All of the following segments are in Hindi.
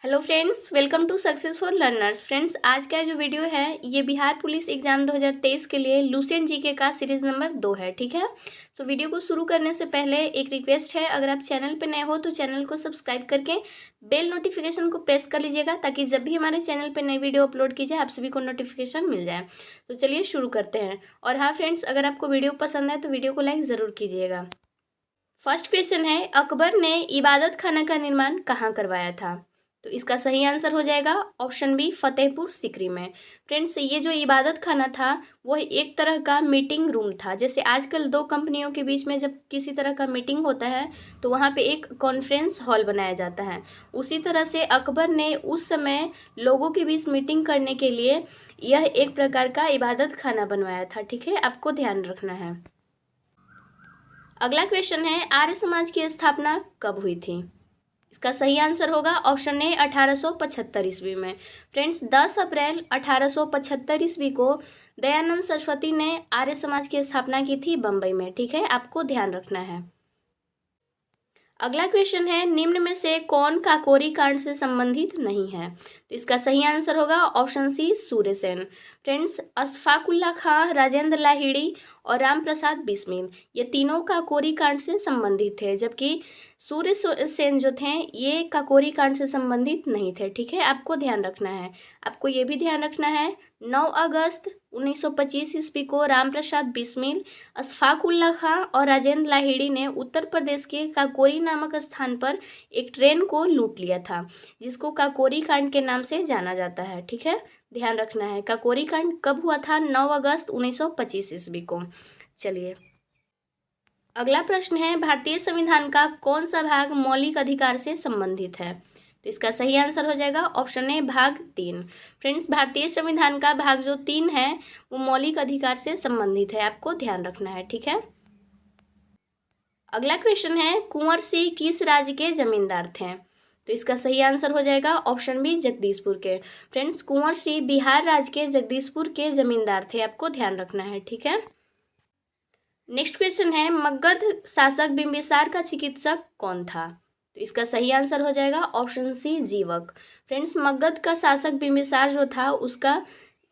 Hello friends, welcome to success for learners. Friends, आज का जो वीडियो है ये बिहार पुलिस एग्जाम 2023 के लिए लुसेंट जीके का सीरीज नंबर 2 है। ठीक है, तो वीडियो को शुरू करने से पहले एक रिक्वेस्ट है, अगर आप चैनल पर नए हो तो चैनल को सब्सक्राइब करके बेल नोटिफिकेशन को प्रेस कर लीजिएगा, ताकि जब भी हमारे चैनल पर नई वीडियो अपलोड की जाए आप सभी को नोटिफिकेशन मिल जाए। तो चलिए शुरू करते हैं। और हाँ फ्रेंड्स, अगर आपको वीडियो पसंद है तो वीडियो को लाइक ज़रूर कीजिएगा। फर्स्ट क्वेश्चन है, अकबर ने इबादत खाना का निर्माण कहाँ करवाया था? तो इसका सही आंसर हो जाएगा ऑप्शन बी, फतेहपुर सिकरी में। फ्रेंड्स, ये जो इबादत खाना था वो एक तरह का मीटिंग रूम था। जैसे आजकल दो कंपनियों के बीच में जब किसी तरह का मीटिंग होता है तो वहाँ पे एक कॉन्फ्रेंस हॉल बनाया जाता है। उसी तरह से अकबर ने उस समय लोगों के बीच मीटिंग करने के लिए यह एक प्रकार का इबादत खाना बनवाया था। ठीक है, आपको ध्यान रखना है। अगला क्वेश्चन है, आर्य समाज की स्थापना कब हुई थी? इसका सही आंसर होगा ऑप्शन ए, 1875 ईस्वी में। फ्रेंड्स, 10 अप्रैल 1875 ईस्वी को दयानंद सरस्वती ने आर्य समाज की स्थापना की थी बम्बई में। ठीक है, आपको ध्यान रखना है। अगला क्वेश्चन है, निम्न में से कौन काकोरी कांड से संबंधित नहीं है? तो इसका सही आंसर होगा option C, Suryasen. Friends, Ashfaqulla Khan, Rajendra Lahiri और राम प्रसाद बिस्मिल ये तीनों काकोरी कांड से संबंधित थे, जबकि सूर्यसेन जो थे ये काकोरी कांड से संबंधित नहीं थे। ठीक है, आपको ध्यान रखना है। आपको ये भी ध्यान रखना है, 9 अगस्त 1925 ईस्वी को राम प्रसाद बिस्मिल, अशफाकुल्ला खां और राजेंद्र लाहिड़ी ने उत्तर प्रदेश के काकोरी नामक स्थान पर एक ट्रेन को लूट लिया था, जिसको काकोरी कांड के नाम से जाना जाता है। ठीक है, ध्यान रखना है। काकोरी कांड कब हुआ था? 9 अगस्त 1925 ईस्वी को। चलिए, अगला प्रश्न है, भारतीय संविधान का कौन सा भाग मौलिक अधिकार से संबंधित है? तो इसका सही आंसर हो जाएगा ऑप्शन ए, भाग 3। फ्रेंड्स, भारतीय संविधान का भाग जो 3 है वो मौलिक अधिकार से संबंधित है, आपको ध्यान रखना है। ठीक है, अगला क्वेश्चन है, कुंवर सिंह किस राज्य के जमींदार थे? तो इसका सही आंसर हो जाएगा ऑप्शन बी, जगदीशपुर के। फ्रेंड्स, कुंवर सिंह बिहार राज्य के जगदीशपुर के जमींदार थे, आपको ध्यान रखना है। ठीक है, नेक्स्ट क्वेश्चन है, मगध शासक बिंबिसार का चिकित्सक कौन था? तो इसका सही आंसर हो जाएगा ऑप्शन सी, जीवक। फ्रेंड्स, मगध का शासक बिंबिसार जो था उसका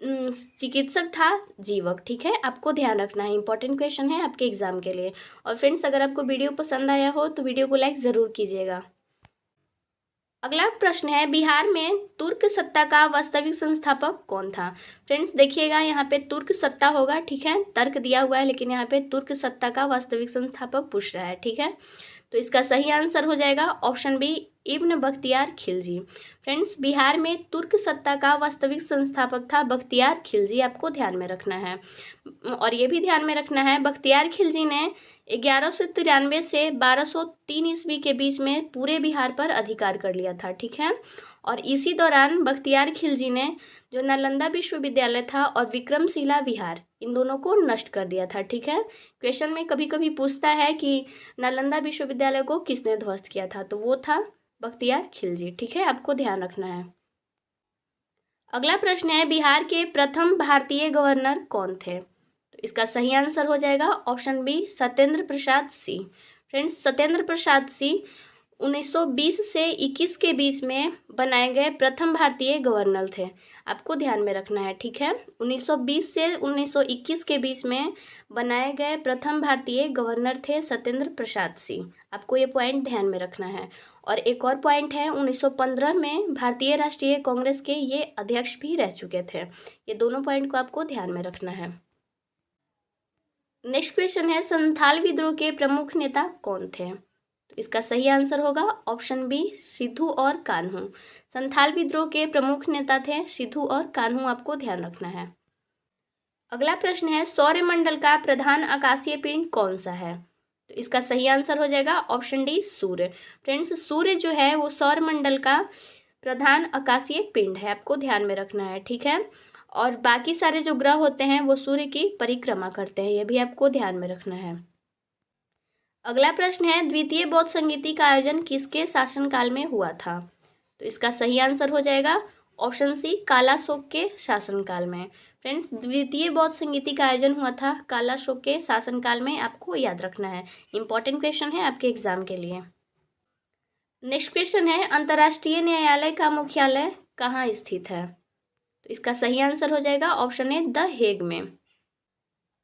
चिकित्सक था जीवक। ठीक है, आपको ध्यान रखना है, इंपॉर्टेंट क्वेश्चन है आपके एग्जाम के लिए। और फ्रेंड्स, अगर आपको वीडियो पसंद आया हो तो वीडियो को लाइक ज़रूर कीजिएगा। अगला प्रश्न है, बिहार में तुर्क सत्ता का वास्तविक संस्थापक कौन था? फ्रेंड्स, देखिएगा यहाँ पे तुर्क सत्ता होगा। ठीक है, तर्क दिया हुआ है लेकिन यहाँ पे तुर्क सत्ता का वास्तविक संस्थापक पूछ रहा है। ठीक है, तो इसका सही आंसर हो जाएगा ऑप्शन बी, इब्न बख्तियार खिलजी। फ्रेंड्स, बिहार में तुर्क सत्ता का वास्तविक संस्थापक था बख्तियार खिलजी, आपको ध्यान में रखना है। और ये भी ध्यान में रखना है, बख्तियार खिलजी ने 1193 से 1203 ईस्वी के बीच में पूरे बिहार पर अधिकार कर लिया था। ठीक है, और इसी दौरान बख्तियार खिलजी ने जो नालंदा विश्वविद्यालय था और विक्रमशिला विहार, इन दोनों को नष्ट कर दिया था। ठीक है, क्वेश्चन में कभी कभी पूछता है कि नालंदा विश्वविद्यालय को किसने ध्वस्त किया था, तो वो था बख्तियार खिलजी। ठीक है, आपको ध्यान रखना है। अगला प्रश्न है, बिहार के प्रथम भारतीय गवर्नर कौन थे? तो इसका सही आंसर हो जाएगा option B, Satyendra Prasad Singh. Friends, Satyendra Prasad Singh 1920 से 21 के बीच में बनाए गए प्रथम भारतीय गवर्नर थे, आपको ध्यान में रखना है। ठीक है, 1920 से 1921 के बीच में बनाए गए प्रथम भारतीय गवर्नर थे सत्येंद्र प्रसाद सिंह, आपको ये पॉइंट ध्यान में रखना है। और एक और पॉइंट है, 1915 में भारतीय राष्ट्रीय कांग्रेस के ये अध्यक्ष भी रह चुके थे। ये दोनों पॉइंट को आपको ध्यान में रखना है। नेक्स्ट क्वेश्चन है, संथाल विद्रोह के प्रमुख नेता कौन थे? तो इसका सही आंसर होगा ऑप्शन बी, सिद्धू और कान्हू। संथाल विद्रोह के प्रमुख नेता थे सिद्धू और कान्हू, आपको ध्यान रखना है। अगला प्रश्न है, सौरमंडल का प्रधान आकाशीय पिंड कौन सा है? तो इसका सही आंसर हो जाएगा ऑप्शन डी, सूर्य। फ्रेंड्स, सूर्य जो है वो सौरमंडल का प्रधान आकाशीय पिंड है, आपको ध्यान में रखना है। ठीक है, और बाकी सारे जो ग्रह होते हैं वो सूर्य की परिक्रमा करते हैं, ये भी आपको ध्यान में रखना है। अगला प्रश्न है, द्वितीय बौद्ध संगीति का आयोजन किसके शासनकाल में हुआ था? तो इसका सही आंसर हो जाएगा ऑप्शन सी, कालाशोक के शासनकाल में। फ्रेंड्स, द्वितीय बौद्ध संगीति का आयोजन हुआ था कालाशोक के शासनकाल में, आपको याद रखना है, इंपॉर्टेंट क्वेश्चन है आपके एग्जाम के लिए। नेक्स्ट क्वेश्चन है, अंतर्राष्ट्रीय न्यायालय का मुख्यालय कहाँ स्थित है? तो इसका सही आंसर हो जाएगा ऑप्शन ए द हेग में।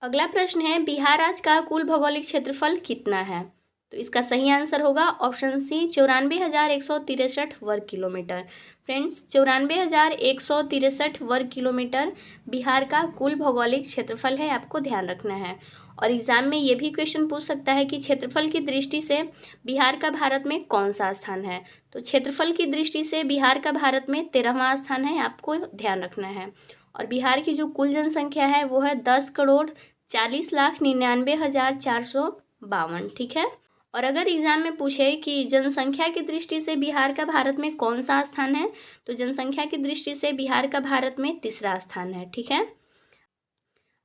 अगला प्रश्न है, बिहार राज्य का कुल भौगोलिक क्षेत्रफल कितना है? तो इसका सही आंसर होगा ऑप्शन सी 94,163 वर्ग किलोमीटर। फ्रेंड्स, 94,163 वर्ग किलोमीटर बिहार का कुल भौगोलिक क्षेत्रफल है, आपको ध्यान रखना है। और एग्जाम में ये भी क्वेश्चन पूछ सकता है कि क्षेत्रफल की दृष्टि से बिहार का भारत में कौन सा स्थान है? तो क्षेत्रफल की दृष्टि से बिहार का भारत में 13वां स्थान है, आपको ध्यान रखना है। और बिहार की जो कुल जनसंख्या है वो है 10,40,99,452। ठीक है। और अगर एग्जाम में पूछे कि जनसंख्या की दृष्टि से बिहार का भारत में कौन सा स्थान है, तो जनसंख्या की दृष्टि से बिहार का भारत में तीसरा स्थान है। ठीक है।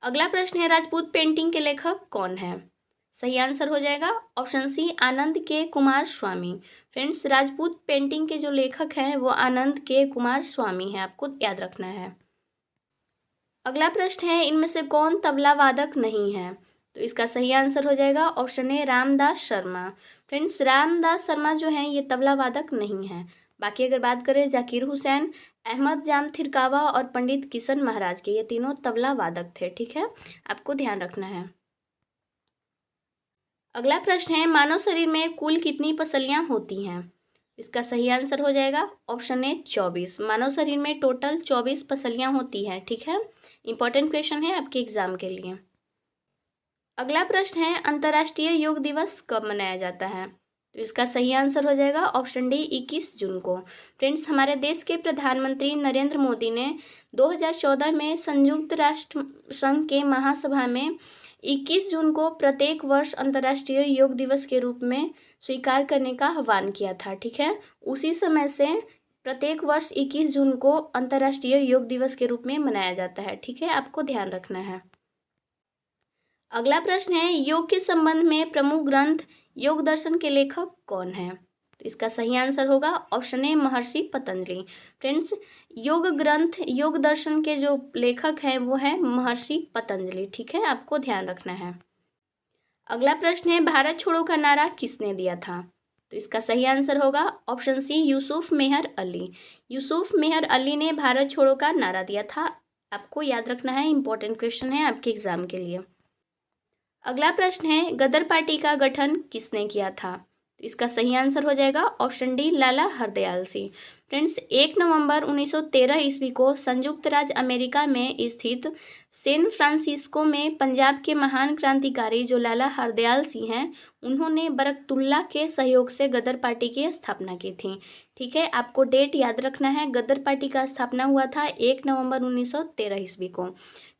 अगला प्रश्न है, राजपूत पेंटिंग के लेखक कौन है? सही आंसर हो जाएगा ऑप्शन सी आनंद के कुमार स्वामी। फ्रेंड्स, राजपूत पेंटिंग के जो लेखक हैं वो आनंद के कुमार स्वामी हैं, आपको याद रखना है। अगला प्रश्न है, इनमें से कौन तबला वादक नहीं है? तो इसका सही आंसर हो जाएगा option A Ramdas Sharma. Friends, Ramdas Sharma जो हैं ये तबला वादक नहीं है। बाकी अगर बात करें जाकिर हुसैन, अहमद जाम थिरकावा और पंडित किशन महाराज के, ये तीनों तबला वादक थे। ठीक है, आपको ध्यान रखना है। अगला प्रश्न है, मानव शरीर में कुल कितनी पसलियां होती हैं? इसका सही आंसर हो जाएगा ऑप्शन ए 24। मानव शरीर में टोटल 24 पसलियां होती हैं। ठीक है, इंपॉर्टेंट क्वेश्चन है आपके एग्जाम के लिए। अगला प्रश्न है, अंतर्राष्ट्रीय योग दिवस कब मनाया जाता है? तो इसका सही आंसर हो जाएगा ऑप्शन डी 21 जून को। फ्रेंड्स, हमारे देश के प्रधानमंत्री नरेंद्र मोदी ने 2014 में संयुक्त राष्ट्र संघ के महासभा में 21 जून को प्रत्येक वर्ष अंतर्राष्ट्रीय योग दिवस के रूप में स्वीकार करने का आह्वान किया था। ठीक है, उसी समय से प्रत्येक वर्ष 21 जून को अंतर्राष्ट्रीय योग दिवस के रूप में मनाया जाता है। ठीक है, आपको ध्यान रखना है। अगला प्रश्न है, योग के संबंध में प्रमुख ग्रंथ योग दर्शन के लेखक कौन है? तो इसका सही आंसर होगा option A Maharshi Patanjali. Friends, योग ग्रंथ योग दर्शन के जो लेखक हैं वो है महर्षि पतंजलि। ठीक है, आपको ध्यान रखना है। अगला प्रश्न है, भारत छोड़ो का नारा किसने दिया था? तो इसका सही आंसर होगा ऑप्शन सी यूसुफ मेहर अली। यूसुफ मेहर अली ने भारत छोड़ो का नारा दिया था, आपको याद रखना है, इंपॉर्टेंट क्वेश्चन है आपके एग्जाम के लिए। अगला प्रश्न है, गदर पार्टी का गठन किसने किया था? तो इसका सही आंसर हो जाएगा ऑप्शन डी लाला हरदयाल सिंह। फ्रेंड्स, 1 नवंबर 1913 ईस्वी को संयुक्त राज्य अमेरिका में स्थित सैन फ्रांसिस्को में पंजाब के महान क्रांतिकारी जो लाला हरदयाल सिंह हैं, उन्होंने बरकतुल्ला के सहयोग से गदर पार्टी की स्थापना की थी। ठीक है, आपको डेट याद रखना है। गदर पार्टी का स्थापना हुआ था 1 नवंबर 1913 ईस्वी को।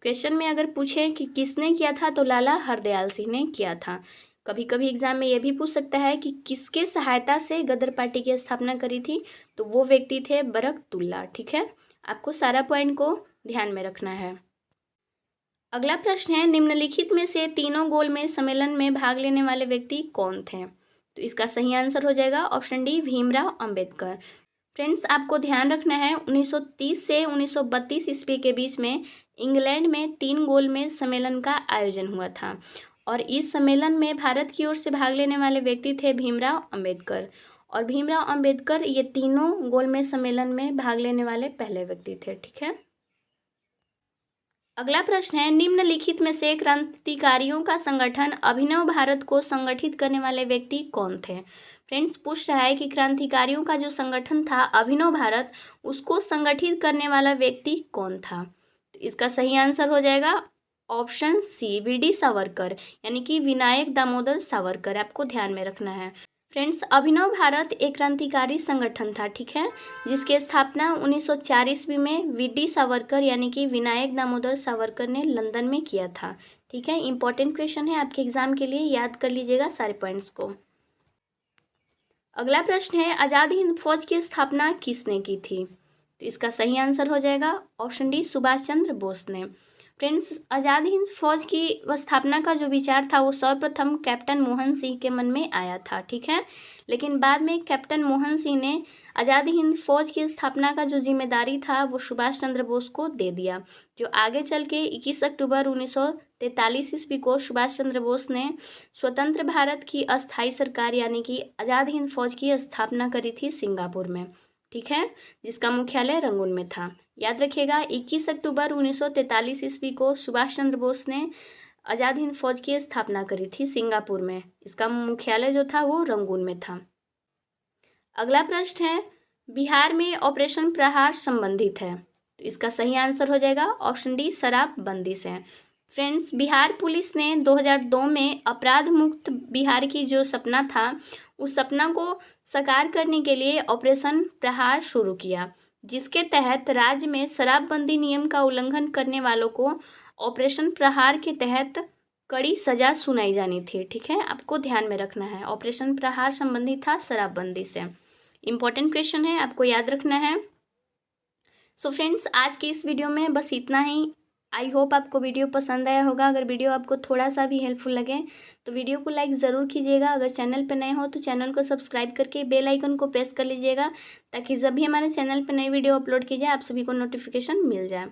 क्वेश्चन में अगर पूछे कि किसने किया था, तो लाला हरदयाल सिंह ने किया था। कभी कभी एग्जाम में यह भी पूछ सकता है कि किसके सहायता से गदर पार्टी की स्थापना करी थी, तो वो व्यक्ति थे बरकतुल्ला। ठीक है, आपको सारा पॉइंट को ध्यान में रखना है। अगला प्रश्न है, निम्नलिखित में से तीनों गोलमेज सम्मेलन में भाग लेने वाले व्यक्ति कौन थे? तो इसका सही आंसर हो जाएगा option D Bhimrao Ambedkar. Friends, आपको ध्यान रखना है 1930 से 1932 ईस्वी के बीच में इंग्लैंड में 3 गोलमेज सम्मेलन का आयोजन हुआ था और इस सम्मेलन में भारत की ओर से भाग लेने वाले व्यक्ति थे भीमराव अंबेडकर। और भीमराव अंबेडकर ये तीनों गोलमेज सम्मेलन में भाग लेने वाले पहले व्यक्ति थे। ठीक है, अगला प्रश्न है, निम्नलिखित में से क्रांतिकारियों का संगठन अभिनव भारत को संगठित करने वाले व्यक्ति कौन थे? फ्रेंड्स, पूछ रहा है कि क्रांतिकारियों का जो संगठन था अभिनव भारत, उसको संगठित करने वाला व्यक्ति कौन था? तो इसका सही आंसर हो जाएगा ऑप्शन सी वीडी सावरकर, यानी कि विनायक दामोदर सावरकर, आपको ध्यान में रखना है। फ्रेंड्स, अभिनव भारत एक क्रांतिकारी संगठन था। ठीक है, जिसकी स्थापना 1904 ईस्वी में वीडी सावरकर यानी कि विनायक दामोदर सावरकर ने लंदन में किया था। ठीक है, इंपॉर्टेंट क्वेश्चन है आपके एग्जाम के लिए, याद कर लीजिएगा सारे पॉइंट्स को। अगला प्रश्न है, आज़ाद हिंद फौज की स्थापना किसने की थी? तो इसका सही आंसर हो जाएगा ऑप्शन डी सुभाष चंद्र बोस ने। फ्रेंड्स, आज़ाद हिंद फौज की स्थापना का जो विचार था वो सर्वप्रथम कैप्टन मोहन सिंह के मन में आया था, ठीक है। लेकिन बाद में कैप्टन मोहन सिंह ने आज़ाद हिंद फौज की स्थापना का जो जिम्मेदारी था वो सुभाष चंद्र बोस को दे दिया, जो आगे चल के 21 अक्टूबर 1943 ईस्वी को सुभाष चंद्र बोस ने स्वतंत्र भारत की अस्थायी सरकार यानी कि आज़ाद हिंद फौज की स्थापना करी थी सिंगापुर में, ठीक है, जिसका मुख्यालय रंगून में था। याद रखिएगा, 21 अक्टूबर 1943 ईस्वी को सुभाष चंद्र बोस ने आज़ाद हिंद फौज की स्थापना करी थी सिंगापुर में। इसका मुख्यालय जो था वो रंगून में था। अगला प्रश्न है, बिहार में ऑपरेशन प्रहार संबंधित है, तो इसका सही आंसर हो जाएगा ऑप्शन डी, शराबबंदी से। फ्रेंड्स, बिहार पुलिस ने 2002 में अपराध मुक्त बिहार की जो सपना था उस सपना को साकार करने के लिए ऑपरेशन प्रहार शुरू किया, जिसके तहत राज्य में शराबबंदी नियम का उल्लंघन करने वालों को ऑपरेशन प्रहार के तहत कड़ी सजा सुनाई जानी थी, ठीक है, आपको ध्यान में रखना है। ऑपरेशन प्रहार संबंधी था शराबबंदी से। इम्पोर्टेंट क्वेश्चन है, आपको याद रखना है। सो फ्रेंड्स, आज की इस वीडियो में बस इतना ही। आई होप आपको वीडियो पसंद आया होगा। अगर वीडियो आपको थोड़ा सा भी हेल्पफुल लगे तो वीडियो को लाइक ज़रूर कीजिएगा। अगर चैनल पर नए हो तो चैनल को सब्सक्राइब करके बेल आइकन को प्रेस कर लीजिएगा, ताकि जब भी हमारे चैनल पर नई वीडियो अपलोड की जाए आप सभी को नोटिफिकेशन मिल जाए।